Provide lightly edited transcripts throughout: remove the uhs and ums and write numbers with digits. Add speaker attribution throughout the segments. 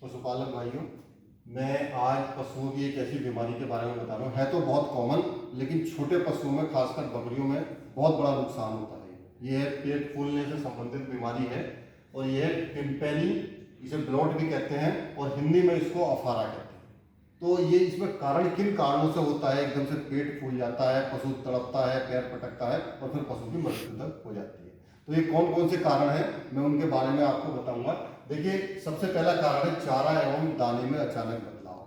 Speaker 1: पशुपालक भाइयों, मैं आज पशुओं की एक ऐसी बीमारी के बारे में बता रहा हूँ। है तो बहुत कॉमन, लेकिन छोटे पशुओं में, खासकर बकरियों में बहुत बड़ा नुकसान होता है। ये है पेट फूलने से संबंधित बीमारी है और ये है टिम्पैनी, इसे ब्लॉट भी कहते हैं और हिंदी में इसको अफारा कहते हैं। तो ये इसमें कारण किन कारणों से होता है? एकदम से पेट फूल जाता है, पशु तड़पता है, पैर पटकता है और फिर पशु की मृत्यु तक हो जाती है। तो ये कौन कौन से कारण हैं, मैं उनके बारे में आपको बताऊंगा। देखिए, सबसे पहला कारण है चारा एवं दाने में अचानक बदलाव।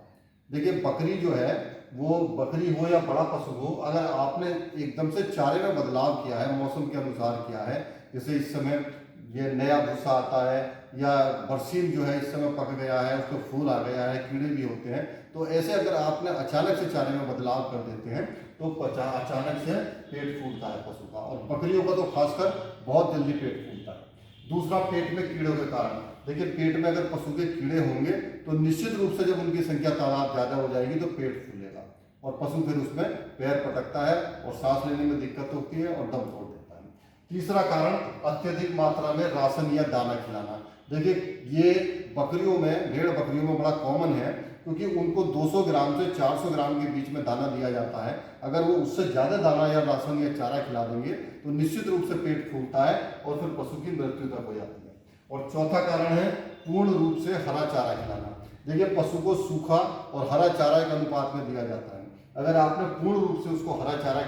Speaker 1: देखिए, बकरी जो है, वो बकरी हो या बड़ा पशु हो, अगर आपने एकदम से चारे में बदलाव किया है, मौसम के अनुसार किया है, जैसे इस समय ये नया भूसा आता है या बरसीम जो है इस समय पक गया है, उसको फूल आ गया है, कीड़े भी होते हैं, तो ऐसे अगर आपने अचानक से चारे में बदलाव कर देते हैं तो अचानक से पेट फूलता है पशु का, और बकरियों का तो खासकर बहुत जल्दी पेट फूलता है। दूसरा, पेट में कीड़ों के कारण। देखिए, पेट में अगर पशु के कीड़े होंगे तो निश्चित रूप से जब उनकी संख्या तादाद ज़्यादा हो जाएगी तो पेट फूलेगा और पशु फिर उसमें पैर पटकता है और सांस लेने में दिक्कत होती है और दम तोड़ देता है। तीसरा कारण, अत्यधिक मात्रा में राशन या दाना खिलाना। देखिए, ये बकरियों में, भेड़ बकरियों में बड़ा कॉमन है, क्योंकि उनको 200 ग्राम से 400 ग्राम के बीच में दाना दिया जाता है। अगर वो उससे ज़्यादा दाना या राशन या चारा खिला देंगे तो निश्चित रूप से पेट फूलता है और फिर पशु की मृत्यु तक हो जाती है। और चौथा कारण है पूर्ण रूप से हरा चारा खिलाना। देखिए, पशु को सूखा और हरा चारा एक अनुपात में दिया जाता है। अगर आपने पूर्ण रूप से उसको हरा चारा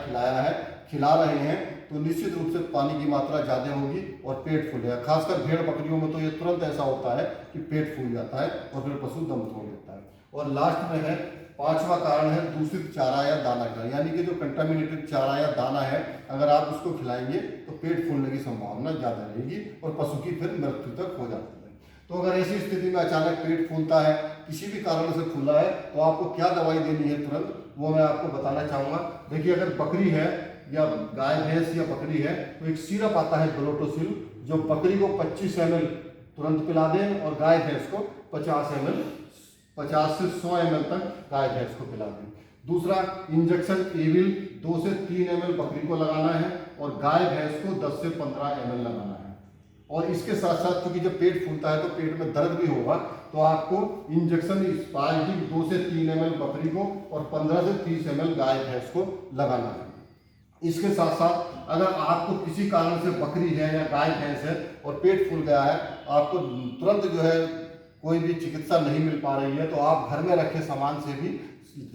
Speaker 1: खिला रहे हैं तो निश्चित रूप से पानी की मात्रा ज़्यादा होगी और पेट फूलेगा। खासकर भेड़ बकरियों में तो ये तुरंत ऐसा होता है कि पेट फूल जाता है और फिर पशु दम तोड़ देता है। और लास्ट में है, पांचवा कारण है दूषित चारा या दाना खिलाना। यानी कि जो कंटामिनेटेड चारा या दाना है, अगर आप उसको खिलाएंगे तो पेट फूलने की संभावना ज़्यादा रहेगी और पशु की फिर मृत्यु तक हो जाती है। तो अगर ऐसी स्थिति में अचानक पेट फूलता है, किसी भी कारण से फूला है, तो आपको क्या दवाई देनी है तुरंत, वो मैं आपको बताना चाहूँगा। देखिए, अगर बकरी है या गाय भैंस या बकरी है तो एक सिरप आता है ग्लोटोसिल, जो बकरी को 25 ml तुरंत पिला दें और गाय भैंस को 50 ml, 50 से 100 ml तक गाय भैंस को पिला दें। दूसरा, इंजेक्शन एविल 2 से 3 ml बकरी को लगाना है और गाय भैंस को 10 से 15 ml लगाना है। और इसके साथ साथ, क्योंकि जब पेट फूलता है तो पेट में दर्द भी होगा, तो आपको इंजेक्शन स्पार्टिक 2 से 3 ml बकरी को और 15 से 30 ml गाय भैंस को लगाना है। इसके साथ साथ अगर आपको किसी कारण से बकरी है या गाय भैंस है और पेट फूल गया है, आपको तुरंत जो है कोई भी चिकित्सा नहीं मिल पा रही है, तो आप घर में रखे सामान से भी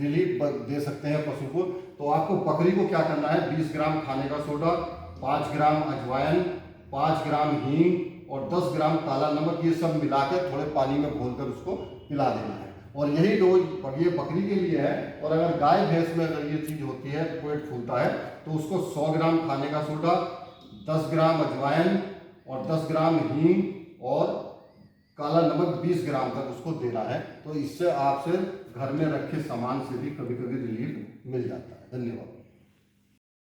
Speaker 1: रिलीफ दे सकते हैं पशु को। तो आपको बकरी को क्या करना है, 20 ग्राम खाने का सोडा, 5 ग्राम अजवाइन, 5 ग्राम हींग और 10 ग्राम काला नमक, ये सब मिलाकर थोड़े पानी में घोलकर उसको पिला देना है। और यही डोज ये बकरी के लिए है। और अगर गाय भैंस में अगर ये चीज़ होती है, पेट फूलता है, तो उसको 100 ग्राम खाने का सोडा, 10 ग्राम अजवाइन और 10 ग्राम हींग और काला नमक 20 ग्राम तक उसको देना है। तो इससे आपसे घर में रखे सामान से भी कभी कभी रिलीफ मिल जाता है। धन्यवाद।